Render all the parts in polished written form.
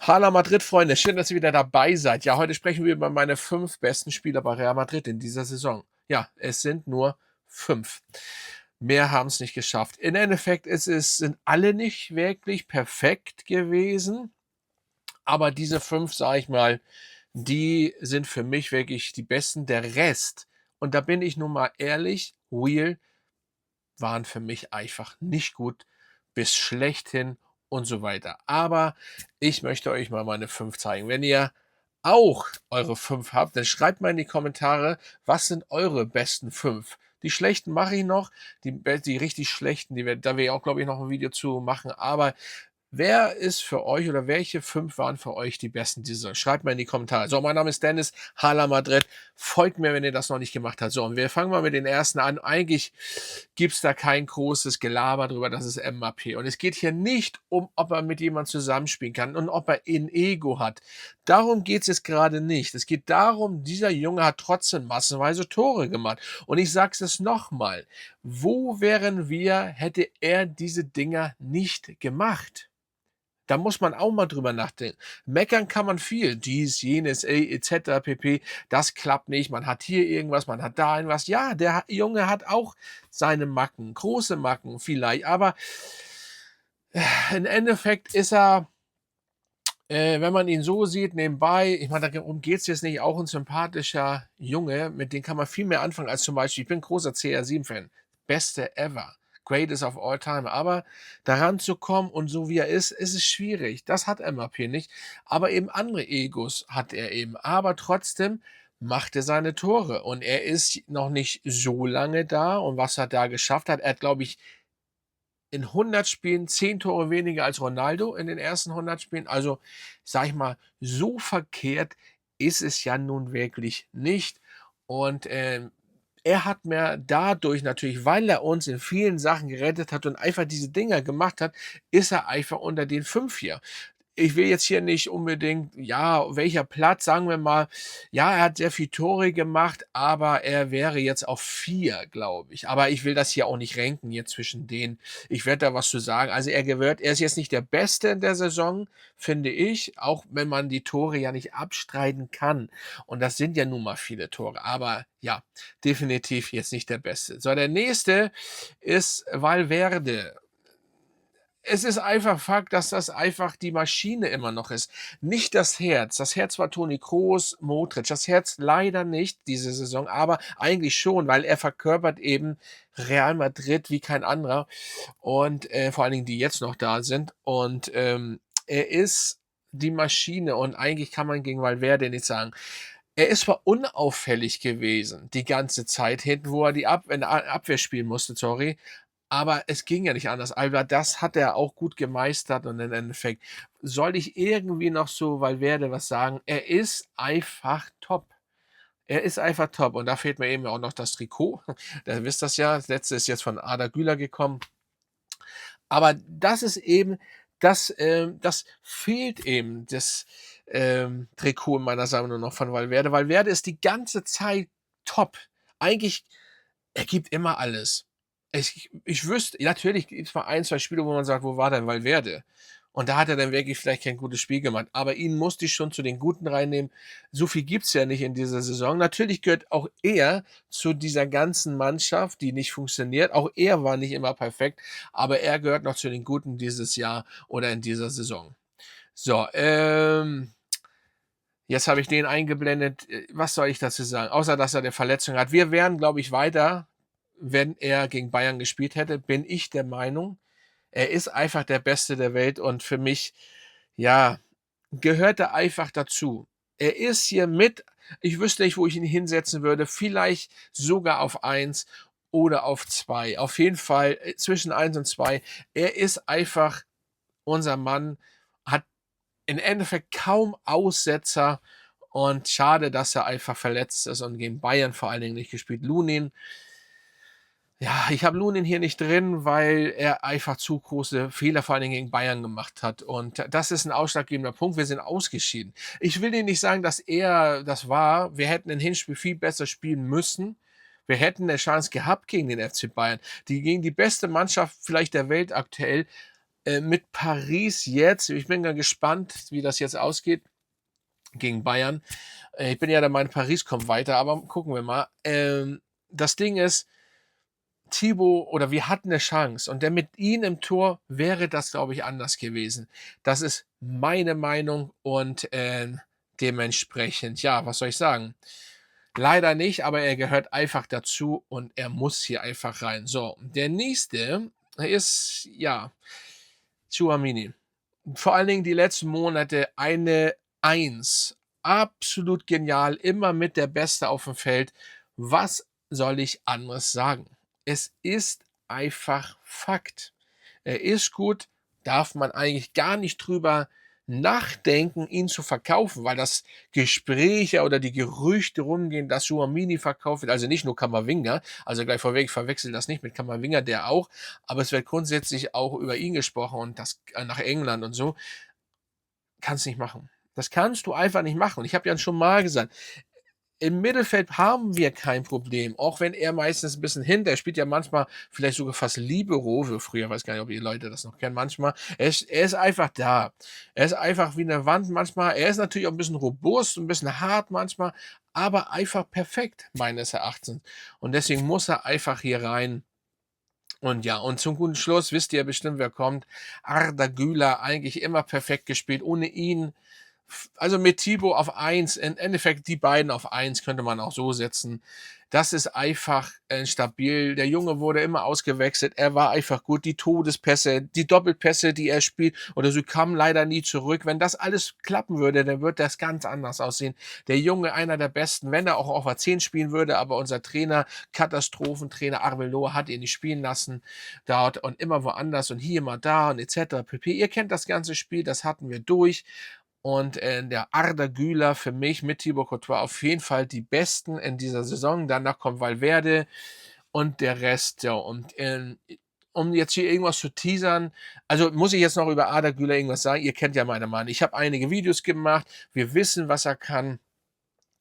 Hala Madrid, Freunde, schön, dass ihr wieder dabei seid. Ja, heute sprechen wir über meine 5 besten Spieler bei Real Madrid in dieser Saison. Ja, es sind nur 5. Mehr haben es nicht geschafft. Im Endeffekt sind alle nicht wirklich perfekt gewesen, aber diese 5, sage ich mal, die sind für mich wirklich die besten. Der Rest, und da bin ich nun mal ehrlich, real, waren für mich einfach nicht gut bis schlechthin und so weiter. Aber ich möchte euch mal meine 5 zeigen. Wenn ihr auch eure 5 habt, dann schreibt mal in die Kommentare, was sind eure besten 5? Die schlechten mache ich noch, die richtig schlechten, da werde ich auch, glaube ich, noch ein Video zu machen. Aber wer ist für euch oder welche 5 waren für euch die besten dieser Saison? Schreibt mal in die Kommentare. So, mein Name ist Dennis, Hala Madrid. Folgt mir, wenn ihr das noch nicht gemacht habt. So, und wir fangen mal mit den ersten an. Eigentlich gibt's da kein großes Gelaber drüber, das ist Mbappé. Und es geht hier nicht um, ob er mit jemandem zusammenspielen kann und ob er ein Ego hat. Darum geht's jetzt gerade nicht. Es geht darum, dieser Junge hat trotzdem massenweise Tore gemacht. Und ich sag's es nochmal. Wo wären wir, hätte er diese Dinger nicht gemacht? Da muss man auch mal drüber nachdenken. Meckern kann man viel, dies, jenes, et cetera pp. Das klappt nicht, man hat hier irgendwas, man hat da irgendwas. Ja, der Junge hat auch seine Macken, große Macken vielleicht, aber im Endeffekt ist er, wenn man ihn so sieht nebenbei, ich meine, darum geht's jetzt nicht, auch ein sympathischer Junge, mit dem kann man viel mehr anfangen als zum Beispiel, ich bin großer CR7-Fan, beste ever, greatest of all time, aber daran zu kommen und so wie er ist es schwierig. Das hat Mbappé nicht, aber eben andere Egos hat er eben. Aber trotzdem macht er seine Tore und er ist noch nicht so lange da und was er da geschafft hat, er hat, glaube ich, in 100 Spielen 10 Tore weniger als Ronaldo in den ersten 100 Spielen. Also, sage ich mal, so verkehrt ist es ja nun wirklich nicht. Und, er hat mir dadurch natürlich, weil er uns in vielen Sachen gerettet hat und einfach diese Dinger gemacht hat, ist er einfach unter den 5 hier. Ich will jetzt hier nicht unbedingt, ja, welcher Platz, sagen wir mal, ja, er hat sehr viel Tore gemacht, aber er wäre jetzt auf 4, glaube ich. Aber ich will das hier auch nicht ranken jetzt zwischen denen. Ich werde da was zu sagen. Also er ist jetzt nicht der Beste in der Saison, finde ich, auch wenn man die Tore ja nicht abstreiten kann. Und das sind ja nun mal viele Tore. Aber ja, definitiv jetzt nicht der Beste. So, der nächste ist Valverde. Es ist einfach Fakt, dass das einfach die Maschine immer noch ist. Nicht das Herz. Das Herz war Toni Kroos, Modric. Das Herz leider nicht diese Saison, aber eigentlich schon, weil er verkörpert eben Real Madrid wie kein anderer und, vor allen Dingen, die jetzt noch da sind. Und, er ist die Maschine und eigentlich kann man gegen Valverde nichts sagen. Er ist zwar unauffällig gewesen die ganze Zeit hinten, wo er die Abwehr spielen musste, sorry, aber es ging ja nicht anders. Aber das hat er auch gut gemeistert und im Endeffekt soll ich irgendwie noch so Valverde was sagen? Er ist einfach top. Er ist einfach top und da fehlt mir eben auch noch das Trikot. Da wisst das ja. Das letzte ist jetzt von Arda Güler gekommen. Aber das ist eben das fehlt eben, das, Trikot in meiner Sammlung noch von Valverde. Valverde ist die ganze Zeit top. Eigentlich er gibt immer alles. Ich wüsste natürlich gibt's mal ein, 2 Spiele, wo man sagt: „Wo war denn Valverde?“ Und da hat er dann wirklich vielleicht kein gutes Spiel gemacht. Aber ihn musste ich schon zu den Guten reinnehmen. So viel gibt's ja nicht in dieser Saison. Natürlich gehört auch er zu dieser ganzen Mannschaft, die nicht funktioniert. Auch er war nicht immer perfekt, aber er gehört noch zu den Guten dieses Jahr oder in dieser Saison. So, jetzt habe ich den eingeblendet. Was soll ich dazu sagen? Außer, dass er 'ne Verletzung hat. Wir wären, glaube ich, weiter, wenn er gegen Bayern gespielt hätte, bin ich der Meinung. Er ist einfach der Beste der Welt und für mich, ja, gehört er einfach dazu. Er ist hier mit ich wüsste nicht, wo ich ihn hinsetzen würde, vielleicht sogar auf 1 oder auf 2. Auf jeden Fall, zwischen 1 und 2. Er ist einfach unser Mann, hat im Endeffekt kaum Aussetzer und schade, dass er einfach verletzt ist und gegen Bayern vor allen Dingen nicht gespielt. Lunin, ja, ich habe Lunin hier nicht drin, weil er einfach zu große Fehler vor allen Dingen gegen Bayern gemacht hat und das ist 'n ausschlaggebender Punkt. Wir sind ausgeschieden. Ich will dir nicht sagen, dass er das war. Wir hätten im Hinspiel viel besser spielen müssen. Wir hätten 'ne Chance gehabt gegen den FC Bayern, die gegen die beste Mannschaft vielleicht der Welt aktuell. Mit Paris jetzt, ich bin ja gespannt, wie das jetzt ausgeht gegen Bayern. Ich bin ja der Meinung, Paris kommt weiter, aber gucken wir mal. Das Ding ist, Thibaut oder wir hatten eine Chance und der mit ihm im Tor wäre das, glaube ich, anders gewesen. Das ist meine Meinung und, dementsprechend, ja, was soll ich sagen? Leider nicht, aber er gehört einfach dazu und er muss hier einfach rein. So, der nächste ist, ja, Tchouaméni. Vor allen Dingen die letzten Monate eine Eins. Absolut genial, immer mit der Beste auf dem Feld. Was soll ich anderes sagen? Es ist einfach Fakt. Er ist gut, darf man eigentlich gar nicht drüber nachdenken, ihn zu verkaufen, weil das Gespräche oder die Gerüchte rumgehen, dass Tchouaméni verkauft wird, also nicht nur Camavinga, also gleich vorweg, ich verwechsel das nicht mit Camavinga, der auch, aber es wird grundsätzlich auch über ihn gesprochen und das nach England und so. Kannst nicht machen. Das kannst du einfach nicht machen. Und ich habe ja schon mal gesagt, im Mittelfeld haben wir kein Problem, auch wenn er meistens ein bisschen hinter er spielt ja manchmal vielleicht sogar fast Libero, so früher, weiß gar nicht, ob ihr Leute das noch kennen, manchmal. Er ist einfach da. Er ist einfach wie eine Wand manchmal. Er ist natürlich auch ein bisschen robust, ein bisschen hart manchmal, aber einfach perfekt meines Erachtens. Und deswegen muss er einfach hier rein. Und ja, und zum guten Schluss wisst ihr bestimmt, wer kommt. Arda Güler, eigentlich immer perfekt gespielt. Ohne ihn also mit Thibaut auf 1, im Endeffekt die beiden auf 1 könnte man auch so setzen. Das ist einfach, stabil. Der Junge wurde immer ausgewechselt. Er war einfach gut. Die Todespässe, die Doppelpässe, die er spielt oder sie kamen leider nie zurück. Wenn das alles klappen würde, dann würde das ganz anders aussehen. Der Junge, einer der Besten, wenn er auch auf der 10 spielen würde, aber unser Trainer, Katastrophentrainer Arbeloa hat ihn nicht spielen lassen dort und immer woanders und hier mal da und et cetera pp. Ihr kennt das ganze Spiel, das hatten wir durch. Und, der Arda Güler für mich mit Thibaut Courtois auf jeden Fall die Besten in dieser Saison. Danach kommt Valverde und der Rest, ja. Und, um jetzt hier irgendwas zu teasern, also muss ich jetzt noch über Arda Güler irgendwas sagen? Ihr kennt ja meine Meinung. Ich habe einige Videos gemacht. Wir wissen, was er kann.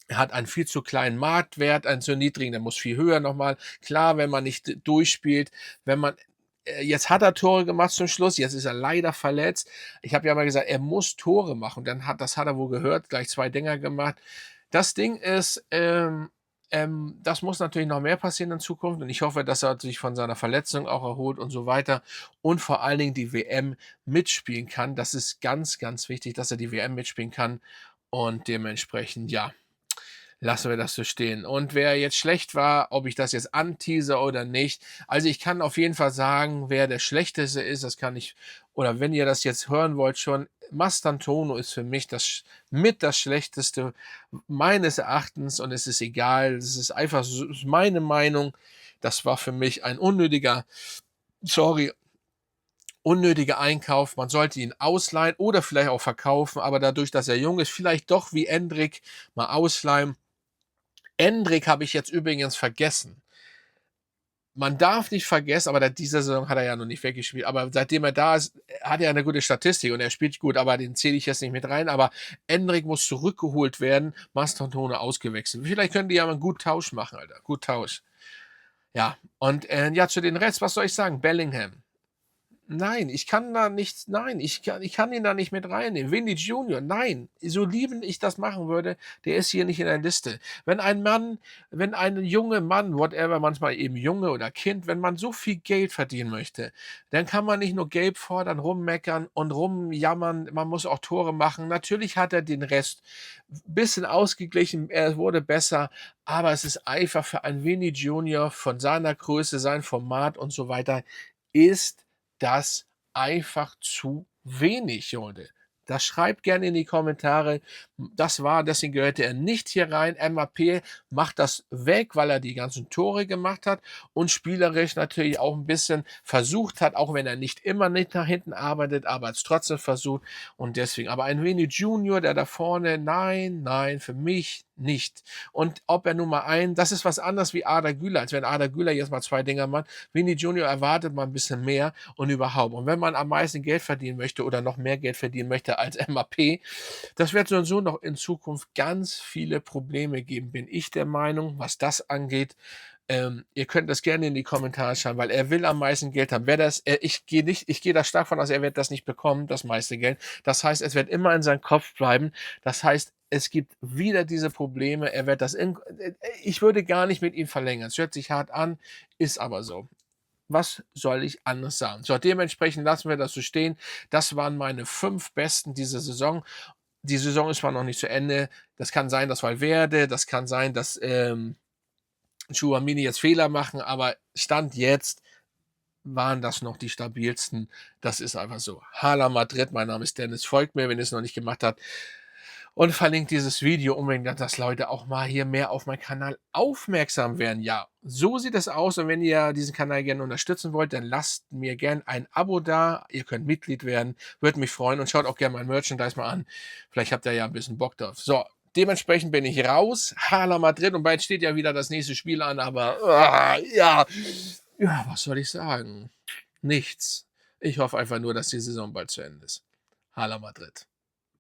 Er hat einen viel zu kleinen Marktwert, einen zu niedrigen, der muss viel höher nochmal. Klar, wenn man nicht durchspielt, wenn man jetzt hat er Tore gemacht zum Schluss, jetzt ist er leider verletzt. Ich habe ja mal gesagt, er muss Tore machen. Das hat er wohl gehört, gleich 2 Dinger gemacht. Das Ding ist, das muss natürlich noch mehr passieren in Zukunft und ich hoffe, dass er sich von seiner Verletzung auch erholt und so weiter und vor allen Dingen die WM mitspielen kann. Das ist ganz, ganz wichtig, dass er die WM mitspielen kann und dementsprechend, ja, lassen wir das so stehen. Und wer jetzt schlecht war, ob ich das jetzt antease oder nicht. Also ich kann auf jeden Fall sagen, wer der Schlechteste ist, das kann ich, oder wenn ihr das jetzt hören wollt schon, Mastantuono ist für mich mit das Schlechteste meines Erachtens und es ist egal, es ist einfach so, ist meine Meinung. Das war für mich ein sorry, unnötiger Einkauf. Man sollte ihn ausleihen oder vielleicht auch verkaufen, aber dadurch, dass er jung ist, vielleicht doch wie Endrick mal ausleihen. Endrick habe ich jetzt übrigens vergessen. Man darf nicht vergessen, aber diese Saison hat er ja noch nicht weggespielt, aber seitdem er da ist, hat er eine gute Statistik und er spielt gut, aber den zähle ich jetzt nicht mit rein. Aber Endrick muss zurückgeholt werden, Mastantuono ausgewechselt. Vielleicht können die ja mal einen guten Tausch machen, Alter. Gut Tausch. Ja, und ja, zu den Rest, was soll ich sagen? Bellingham. Nein, ich kann ihn da nicht mit reinnehmen. Vinny Junior, nein. So liebend ich das machen würde, der ist hier nicht in der Liste. Wenn ein junger Mann, whatever, manchmal eben Junge oder Kind, wenn man so viel Geld verdienen möchte, dann kann man nicht nur Geld fordern, rummeckern und rumjammern, man muss auch Tore machen. Natürlich hat er den Rest bisschen ausgeglichen, er wurde besser, aber es ist einfach für einen Vinny Junior von seiner Größe, sein Format und so weiter, ist das einfach zu wenig, Leute. Das schreibt gerne in die Kommentare. Deswegen gehörte er nicht hier rein. Mbappé macht das weg, weil er die ganzen Tore gemacht hat und spielerisch natürlich auch ein bisschen versucht hat, auch wenn er nicht immer nicht nach hinten arbeitet, aber es trotzdem versucht und deswegen. Aber ein Vini Junior, der da vorne, nein, nein, für mich nicht. Und ob er nun mal das ist was anderes wie Arda Güler, als wenn Arda Güler jetzt mal 2 Dinger macht. Vini Junior erwartet man ein bisschen mehr und überhaupt. Und wenn man am meisten Geld verdienen möchte oder noch mehr Geld verdienen möchte als Mbappé, das wird so und so noch in Zukunft ganz viele Probleme geben, bin ich der Meinung, was das angeht. Ihr könnt das gerne in die Kommentare schreiben, weil er will am meisten Geld haben. Ich gehe da stark von aus, er wird das nicht bekommen, das meiste Geld. Das heißt, es wird immer in seinem Kopf bleiben. Das heißt, es gibt wieder diese Probleme. Ich würde gar nicht mit ihm verlängern. Es hört sich hart an, ist aber so. Was soll ich anders sagen? So, dementsprechend lassen wir das so stehen. Das waren meine 5 Besten dieser Saison. Die Saison ist zwar noch nicht zu Ende. Das kann sein, dass Valverde, das kann sein, dass Tchouaméni jetzt Fehler machen, aber Stand jetzt waren das noch die stabilsten. Das ist einfach so. Hala Madrid, mein Name ist Dennis. Folgt mir, wenn ihr es noch nicht gemacht habt. Und verlinkt dieses Video unbedingt, dass Leute auch mal hier mehr auf meinen Kanal aufmerksam werden. Ja, so sieht es aus. Und wenn ihr diesen Kanal gerne unterstützen wollt, dann lasst mir gerne ein Abo da. Ihr könnt Mitglied werden. Würde mich freuen. Und schaut auch gerne mein Merchandise mal an. Vielleicht habt ihr ja ein bisschen Bock drauf. So, dementsprechend bin ich raus. Hala Madrid. Und bald steht ja wieder das nächste Spiel an. Aber ja, was soll ich sagen? Nichts. Ich hoffe einfach nur, dass die Saison bald zu Ende ist. Hala Madrid.